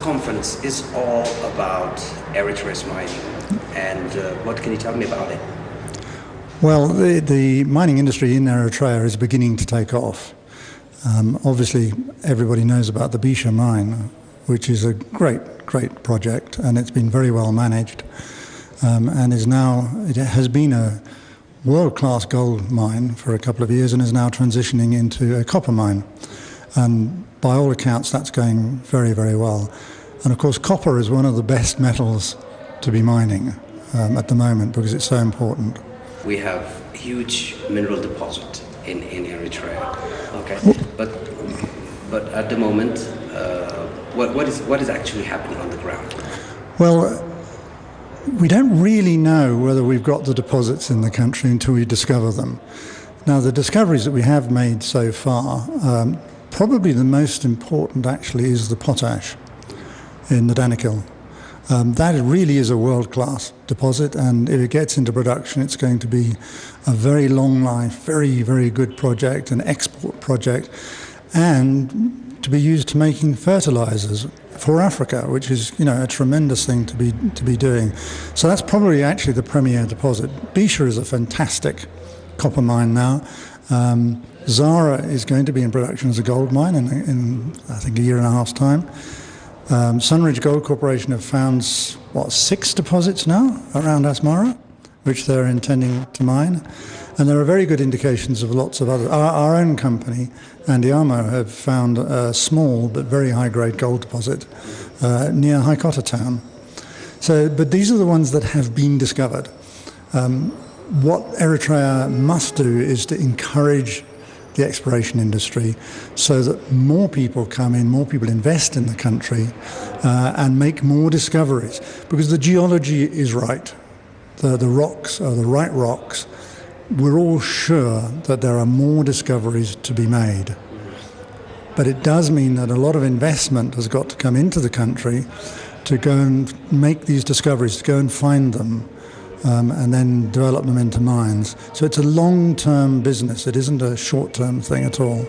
Conference is all about Eritrea's mining, and what can you tell me about it? Well, the mining industry in Eritrea is beginning to take off. Obviously, everybody knows about the Bisha mine, which is a great project, and it's been very well managed, and it has been a world-class gold mine for a couple of years and is now transitioning into a copper mine. And by all accounts, that's going very well. And of course, copper is one of the best metals to be mining at the moment because it's so important. We have huge mineral deposit in Eritrea. Okay, but at the moment, what is actually happening on the ground? Well, we don't really know whether we've got the deposits in the country until we discover them. Now, the discoveries that we have made so far, probably the most important actually is the potash in the Danakil. That really is a world-class deposit, and if it gets into production, it's going to be a very long life, very good project, an export project, and to be used to making fertilizers for Africa, which is, a tremendous thing to be doing. So that's probably actually the premier deposit. Bisha is a fantastic copper mine now. Zara is going to be in production as a gold mine in I think a year and a half's time. Sunridge Gold Corporation have found 6 deposits now around Asmara, which they're intending to mine. And there are very good indications of lots of others. Our own company, Andiamo, have found a small but very high-grade gold deposit near Haikota town. But these are the ones that have been discovered. What Eritrea must do is to encourage the exploration industry so that more people come in, more people invest in the country and make more discoveries. Because the geology is right. The rocks are the right rocks. We're all sure that there are more discoveries to be made. But it does mean that a lot of investment has got to come into the country to go and make these discoveries, to go and find them, and then develop them into mines. So it's a long-term business. It isn't a short-term thing at all.